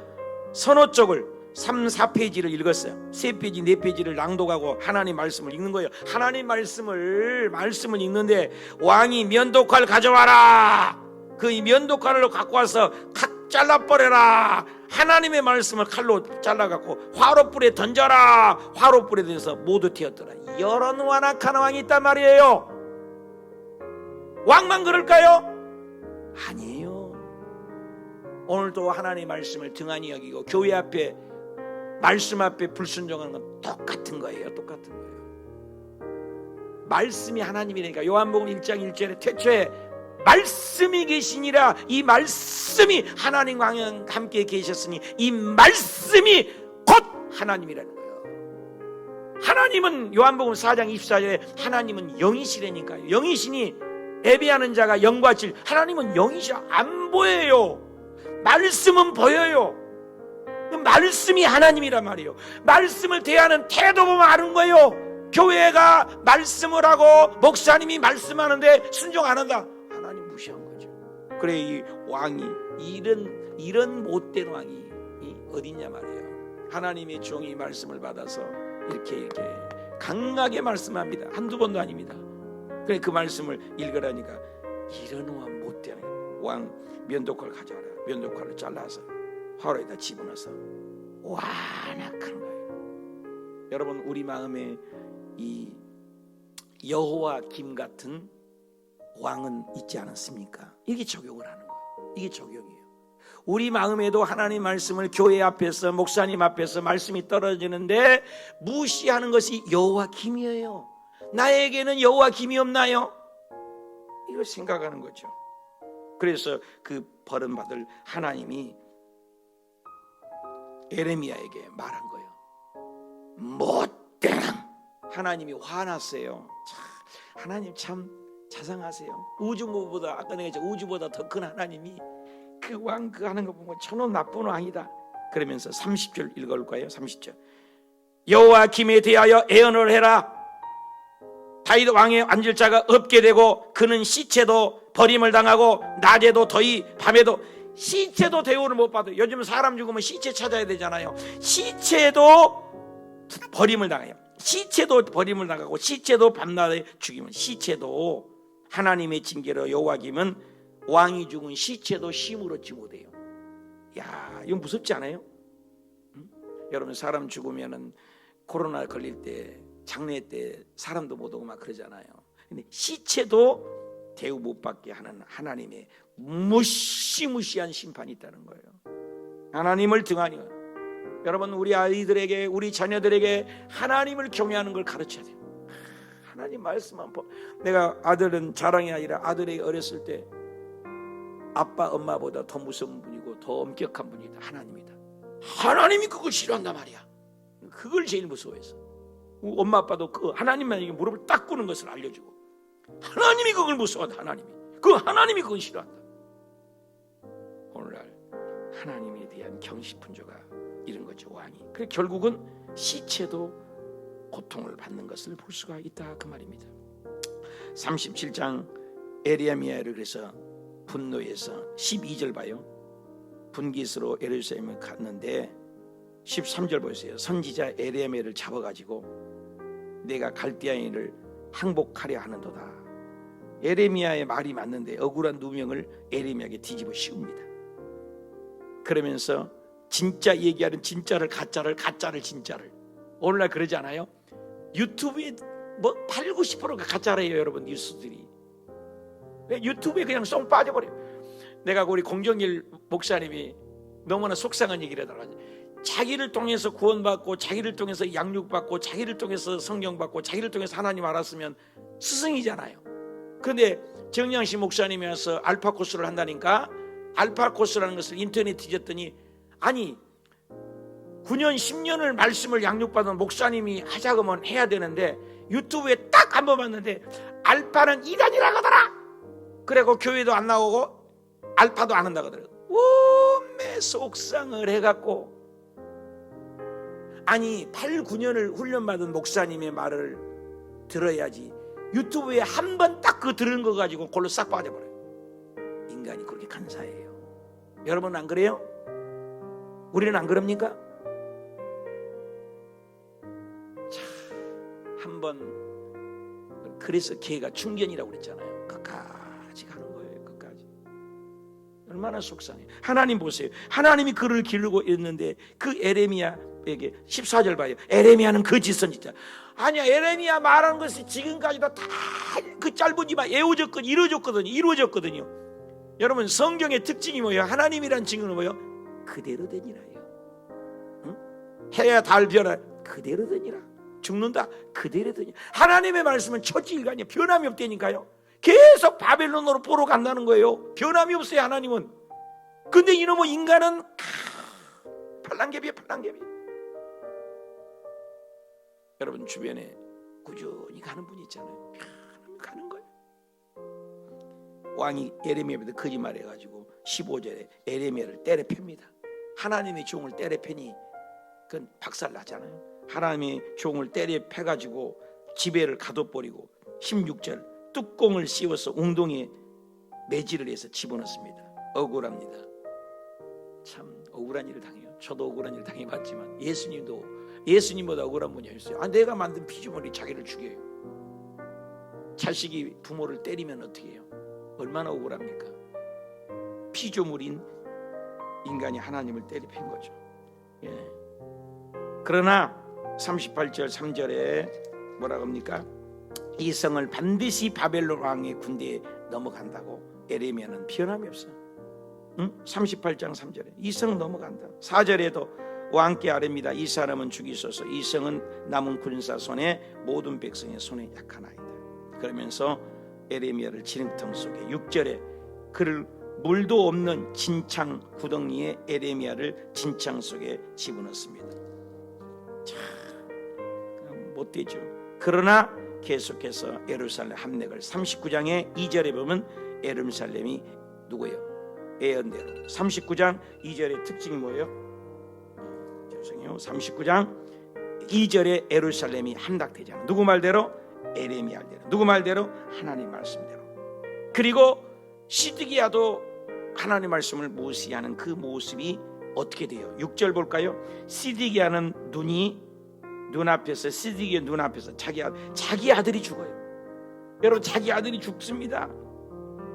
선호 쪽을 3, 4페이지를 읽었어요. 3페이지, 4페이지를 낭독하고 하나님 말씀을 읽는 거예요. 하나님 말씀을 읽는데 왕이 면도칼 가져와라. 그 면도칼을 갖고 와서 탁 잘라버려라. 하나님의 말씀을 칼로 잘라갖고 화로불에 던져라. 화로불에 던져서 모두 튀었더라. 이런 완악한 왕이 있단 말이에요. 왕만 그럴까요? 아니에요. 오늘도 하나님의 말씀을 등한히 여기고 교회 앞에 말씀 앞에 불순종하는 건 똑같은 거예요. 똑같은 거예요. 말씀이 하나님이니까 요한복음 1장 1절에 태초에 말씀이 계시니라. 이 말씀이 하나님과 함께 계셨으니 이 말씀이 곧 하나님이라는 거예요. 하나님은 요한복음 4장 24절에 하나님은 영이시라니까요. 영이시니 예배하는 자가 영과 질. 하나님은 영이셔. 안 보여요. 말씀은 보여요. 말씀이 하나님이란 말이에요. 말씀을 대하는 태도 보면 아는 거예요. 교회가 말씀을 하고 목사님이 말씀하는데 순종 안 한다. 하나님 무시한 거죠. 그래 이 왕이 이런 못된 왕이 어딨냐 말이에요. 하나님의 종이 말씀을 받아서 이렇게 강하게 말씀합니다. 한두 번도 아닙니다. 그래 그 말씀을 읽으라니까 이런 왕 못된 왕 면도칼 가져와라. 면도칼을 잘라서 화로에다 집어넣어서 완악한 거예요. 여러분 우리 마음에 이 여호와 김 같은 왕은 있지 않았습니까? 이게 적용을 하는 거예요. 이게 적용이에요. 우리 마음에도 하나님 말씀을 교회 앞에서 목사님 앞에서 말씀이 떨어지는데 무시하는 것이 여호와 김이에요. 나에게는 여호와 김이 없나요? 이걸 생각하는 거죠. 그래서 그 벌은받을 하나님이 에레미야에게 말한 거예요. 못된 하나님이 화났어요. 하나님 참 자상하세요. 우주보다 아까 내가 우주보다 더 큰 하나님이 그 왕 그 하는 거 보면 저놈 나쁜 왕이다. 그러면서 30절 읽어볼까요? 30절 여호와 김에 대하여 애언을 해라. 다윗 왕의 앉을 자가 없게 되고 그는 시체도 버림을 당하고 낮에도 더위 밤에도 시체도 대우를 못 받아요. 요즘 사람 죽으면 시체 찾아야 되잖아요. 시체도 버림을 당해요. 시체도 버림을 당하고 시체도 밤낮에 죽이면 시체도 하나님의 징계로 여호와김은 왕이 죽은 시체도 힘으로 얻지 못해요. 야, 이건 무섭지 않아요? 응? 여러분 사람 죽으면은 코로나 걸릴 때 장례 때 사람도 못 오고 막 그러잖아요. 근데 시체도 대우 못 받게 하는 하나님의 무시무시한 심판이 있다는 거예요. 하나님을 등한히 여러분 우리 아이들에게 우리 자녀들에게 하나님을 경외하는 걸 가르쳐야 돼요. 하나님 말씀 한 번. 내가 아들은 자랑이 아니라 아들에게 어렸을 때 아빠 엄마보다 더 무서운 분이고 더 엄격한 분이다. 하나님이다. 하나님이 그걸 싫어한단 말이야. 그걸 제일 무서워해서 엄마 아빠도 그 하나님만에게 무릎을 딱 꿇는 것을 알려주고 하나님이 그걸 무서워한다. 하나님이 그걸 싫어한다. 오늘날 하나님에 대한 경시푼조가 이런 거죠. 왕이. 그래 결국은 시체도 고통을 받는 것을 볼 수가 있다 그 말입니다. 37장 에레미야를 그래서 분노해서 12절 봐요. 분깃으로 예루살렘을 갔는데 13절 보세요. 선지자 에레미야를 잡아가지고 내가 갈대아인을 항복하려 하는도다. 에레미야의 말이 맞는데 억울한 누명을 에레미야에게 뒤집어 씌웁니다. 그러면서 진짜 얘기하는 진짜를 가짜를 진짜를. 오늘날 그러지 않아요? 유튜브에 뭐 8, 90%가 가짜래요 여러분. 뉴스들이 유튜브에 그냥 쏙 빠져버려요. 내가 우리 공정일 목사님이 너무나 속상한 얘기를 하더라고요. 자기를 통해서 구원받고 자기를 통해서 양육받고 자기를 통해서 성경받고 자기를 통해서 하나님 알았으면 스승이잖아요. 그런데 정양식 목사님이 와서 알파 코스를 한다니까 알파 코스라는 것을 인터넷에 뒤졌더니 아니 9년 10년을 말씀을 양육받은 목사님이 하자고 하면 해야 되는데 유튜브에 딱 한 번 봤는데 알파는 이단이라고 하더라. 그리고 교회도 안 나오고 알파도 안 한다고 하더라고요. 온매 속상을 해갖고 아니 8, 9년을 훈련받은 목사님의 말을 들어야지 유튜브에 한 번 딱 그 들은 거 가지고 그걸로 싹 빠져버려요. 인간이 그렇게 간사해요. 여러분 안 그래요? 우리는 안 그럽니까? 자, 한번 그래서 걔가 충견이라고 그랬잖아요. 끝까지 가는 거예요. 끝까지. 얼마나 속상해요. 하나님 보세요. 하나님이 그를 기르고 있는데 그 에레미야에게 14절 봐요. 에레미야는 거짓 선지자. 아니야, 에레미야 말하는 것이 지금까지도 다 그 짧은지만 이루어졌거든요. 여러분 성경의 특징이 뭐예요? 하나님이란 증거는 뭐예요? 그대로 되니라요. 응? 해야 달 별아 그대로 되니라. 죽는다 그대로 되니라. 하나님의 말씀은 천지일관이에요. 변함이 없다니까요. 계속 바벨론으로 포로 간다는 거예요. 변함이 없어요. 하나님은. 근데 이놈의 인간은 팔랑개비야. 여러분 주변에 꾸준히 가는 분이 있잖아요. 가는 거예요. 왕이 에레미야한테 거짓말해가지고 15절에 에레미야를 때려 팹니다. 하나님의 종을 때려 패니 그건 박살나잖아요. 하나님의 종을 때려 패가지고 지배를 가둬버리고 16절 뚜껑을 씌워서 웅덩이에 매질을 해서 집어넣습니다. 억울합니다. 참 억울한 일을 당해요. 저도 억울한 일을 당해봤지만 예수님보다 억울한 분이 있어요. 내가 만든 피조물이 자기를 죽여요. 자식이 부모를 때리면 어떻게 해요? 얼마나 억울합니까? 피조물인 인간이 하나님을 때려 팬 거죠. 예. 그러나 38절 3절에 뭐라고 합니까? 이 성을 반드시 바벨론 왕의 군대에 넘어간다고 에레미야는 변함이 없어. 38장 3절에 이 성 넘어간다. 4절에도 왕께 아뢰니다. 이 사람은 죽이소서. 이 성은 남은 군사 손에 모든 백성의 손에 약하나이다. 그러면서 에레미야를 지능통 속에 6절에 그를 물도 없는 진창 구덩이에 에레미야를 진창 속에 집어넣습니다. 참 못되죠. 그러나 계속해서 예루살렘 함락을 39장의 2절에 보면 예루살렘이 누구예요? 예언대로. 39장 2절의 특징이 뭐예요? 죄송해요. 39장 2절에 예루살렘이 함락되잖아요. 누구 말대로? 에레미야 말대로. 누구 말대로? 하나님 말씀대로. 그리고 시드기야도 하나님 말씀을 무시하는 그 모습이 어떻게 돼요? 6절 볼까요? 시드기야는 눈앞에서 시드기야 눈앞에서 자기 아들이 죽어요. 여러분 자기 아들이 죽습니다.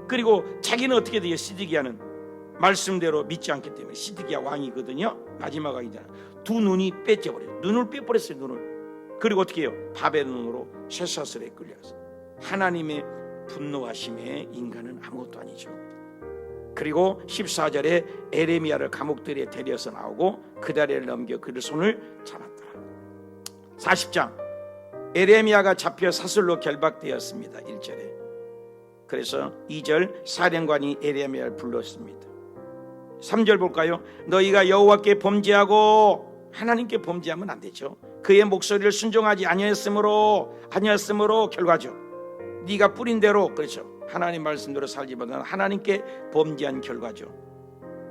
그리고 자기는 어떻게 돼요? 시드기야는 말씀대로 믿지 않기 때문에 시드기야 왕이거든요. 마지막 왕이잖아. 두 눈이 뺏겨버려요. 눈을 빼버렸어요. 눈을. 그리고 어떻게 해요? 바벨론으로 쇠사슬에 끌려서 하나님의 분노하심에 인간은 아무것도 아니죠. 그리고 14절에 에레미야를 감옥들에 데려서 나오고 그 다리를 넘겨 그를 손을 잡았더라. 40장 에레미야가 잡혀 사슬로 결박되었습니다. 1절에. 그래서 2절 사령관이 에레미야를 불렀습니다. 3절 볼까요? 너희가 여호와께 범죄하고 하나님께 범죄하면 안 되죠. 그의 목소리를 순종하지 아니하였으므로 결과죠. 네가 뿌린 대로 그렇죠. 하나님 말씀대로 살기보다는 하나님께 범죄한 결과죠.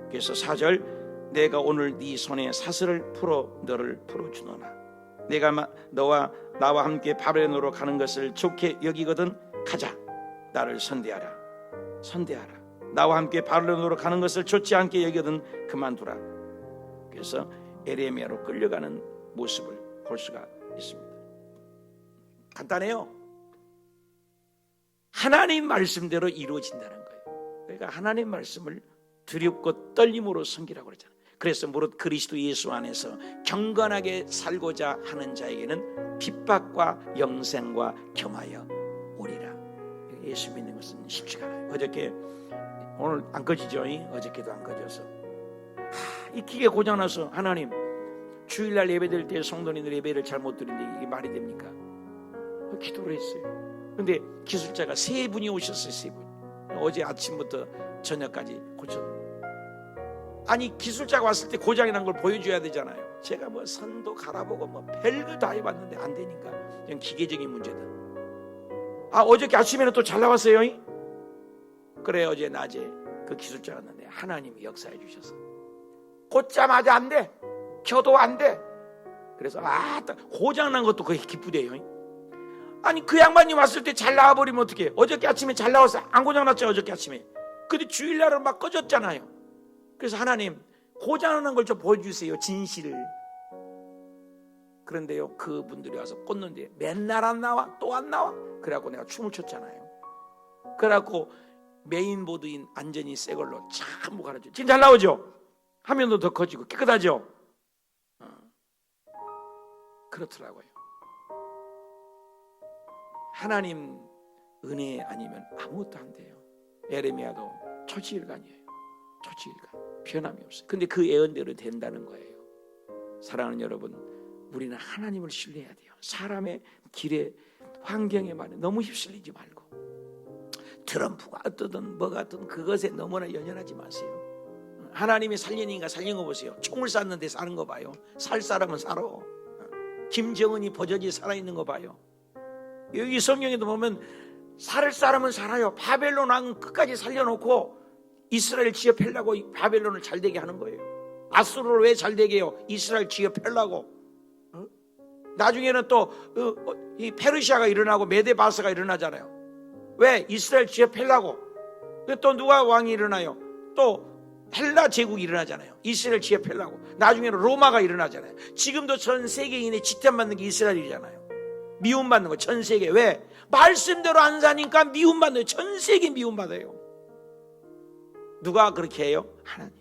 그래서 4절 내가 오늘 네 손에 사슬을 풀어 너를 풀어주노나 내가 너와 나와 함께 바벨론으로 가는 것을 좋게 여기거든 가자. 나를 선대하라. 나와 함께 바벨론으로 가는 것을 좋지 않게 여기거든 그만두라. 그래서 에레미야로 끌려가는 모습을 볼 수가 있습니다. 간단해요. 하나님 말씀대로 이루어진다는 거예요. 그러니까 하나님 말씀을 두렵고 떨림으로 섬기라고 그러잖아요. 그래서 무릇 그리스도 예수 안에서 경건하게 살고자 하는 자에게는 핍박과 영생과 겸하여 오리라. 예수 믿는 것은 쉽지가 않아요. 어저께 오늘 안 꺼지죠? 어저께도 안 꺼져서 이 기계 고장나서 하나님 주일날 예배드릴 때 성도님들 예배를 잘못 드리는데 이게 말이 됩니까? 기도를 했어요. 근데 기술자가 3분이 오셨어요. 3분. 어제 아침부터 저녁까지 고쳤는데 아니 기술자가 왔을 때 고장이 난 걸 보여줘야 되잖아요. 제가 뭐 선도 갈아보고 뭐 별거 다 해봤는데 안 되니까 그냥 기계적인 문제다. 어저께 아침에는 또 잘 나왔어요. 그래 어제 낮에 그 기술자가 왔는데 하나님이 역사해 주셔서 꽂자마자 안 돼. 켜도 안 돼. 그래서 고장난 것도 그게 기쁘대요. 아니 그 양반이 왔을 때 잘 나와버리면 어떡해. 어저께 아침에 잘 나왔어. 안 고장났죠 어저께 아침에. 근데 주일날은 막 꺼졌잖아요. 그래서 하나님 고장난 걸 좀 보여주세요, 진실을. 그런데요 그분들이 와서 꽂는데 맨날 안 나와, 또 안 나와. 그래갖고 내가 춤을 췄잖아요. 그래갖고 메인보드인 안전히 새 걸로 전부 갈아줘. 지금 잘 나오죠? 화면도 더 커지고 깨끗하죠? 그렇더라고요. 하나님 은혜 아니면 아무것도 안 돼요. 에레미야도 초지일간이에요. 초지일간. 변함이 없어요. 근데 그 예언대로 된다는 거예요. 사랑하는 여러분, 우리는 하나님을 신뢰해야 돼요. 사람의 길에 환경에 말에 너무 휩쓸리지 말고, 트럼프가 뜨든 뭐가 뜨든 그것에 너무나 연연하지 마세요. 하나님이 살리니까 살린 거 보세요. 총을 쐈는데 사는 거 봐요. 살 사람은 살아. 김정은이 버젓이 살아있는 거 봐요. 여기 성경에도 보면 살 사람은 살아요. 바벨론 왕은 끝까지 살려놓고 이스라엘 지어펴려고 바벨론을 잘되게 하는 거예요. 아수르를 왜 잘되게 해요? 이스라엘 지어펴려고. 나중에는 또 이 페르시아가 일어나고 메데바스가 일어나잖아요. 왜? 이스라엘 지어펴려고. 또 누가 왕이 일어나요? 또 헬라 제국이 일어나잖아요. 이스라엘 지어펴려고. 나중에는 로마가 일어나잖아요. 지금도 전 세계인의 지탄받는 게 이스라엘이잖아요. 미움받는 거 전 세계. 왜? 말씀대로 안 사니까 미움받아요. 전 세계 미움받아요. 누가 그렇게 해요? 하나님.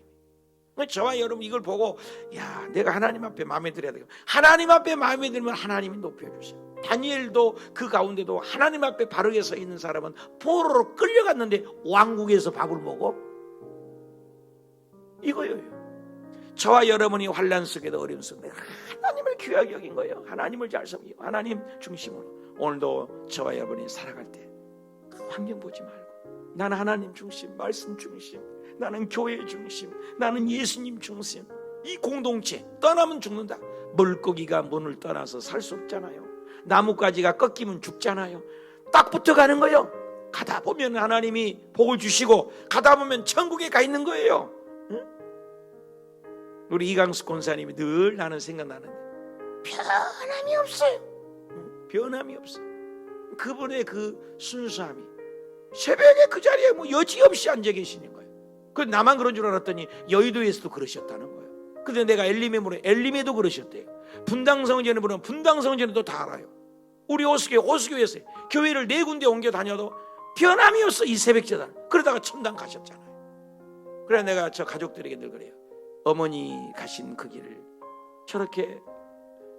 저와 여러분 이걸 보고 야, 내가 하나님 앞에 마음에 들어야 돼요. 하나님 앞에 마음에 들면 하나님이 높여주세요. 다니엘도 그 가운데도 하나님 앞에 바르게 서 있는 사람은 포로로 끌려갔는데 왕국에서 밥을 먹어? 이거예요. 저와 여러분이 환난 속에도 어려운 속에 하나님을 귀하게 여긴 거예요. 하나님을 잘 섬기고 하나님 중심으로. 오늘도 저와 여러분이 살아갈 때 환경 보지 말고 나는 하나님 중심, 말씀 중심, 나는 교회 중심, 나는 예수님 중심. 이 공동체 떠나면 죽는다. 물고기가 문을 떠나서 살 수 없잖아요. 나뭇가지가 꺾이면 죽잖아요. 딱 붙어가는 거예요. 가다 보면 하나님이 복을 주시고 가다 보면 천국에 가 있는 거예요. 응? 우리 이강수 권사님이 늘 나는 생각나는데 변함이 없어요. 응? 변함이 없어. 그분의 그 순수함이 새벽에 그 자리에 뭐 여지없이 앉아 계시는 거예요. 그 나만 그런 줄 알았더니 여의도에서도 그러셨다는 거예요. 근데 내가 엘림에 물어 엘림에도 그러셨대요. 분당성전에 물으면 분당성전에도 다 알아요. 우리 호수교회에서 교회를 4군데 옮겨 다녀도 변함이 없어. 이 새벽제단 그러다가 첨단 가셨잖아요. 그래 내가 저 가족들에게 늘 그래요. 어머니 가신 그 길을 저렇게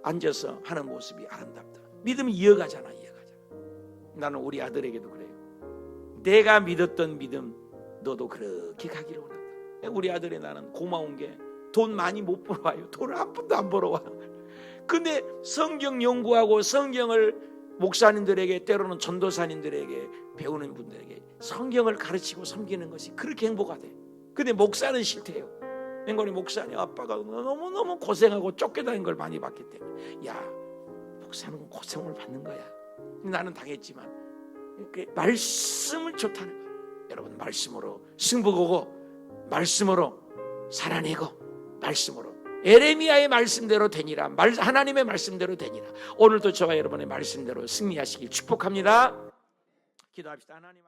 앉아서 하는 모습이 아름답다. 믿음이 이어가잖아. 나는 우리 아들에게도 그래요. 내가 믿었던 믿음 너도 그렇게 가기를 원한다. 우리 아들의 나는 고마운 게 돈 많이 못 벌어와요. 돈을 한 푼도 안 벌어와. 근데 성경 연구하고 성경을 목사님들에게 때로는 전도사님들에게 배우는 분들에게 성경을 가르치고 섬기는 것이 그렇게 행복하대. 근데 목사는 싫대요. 맹골이 목사님 아빠가 너무너무 고생하고 쫓겨다닌 걸 많이 봤기 때문에 야 목사는 고생을 받는 거야. 나는 당했지만 말씀을 좋다는 거야. 여러분 말씀으로 승부 거고 말씀으로 살아내고 말씀으로 에레미야의 말씀대로 되니라. 하나님의 말씀대로 되니라. 오늘도 저와 여러분의 말씀대로 승리하시길 축복합니다. 기도합시다. 하나님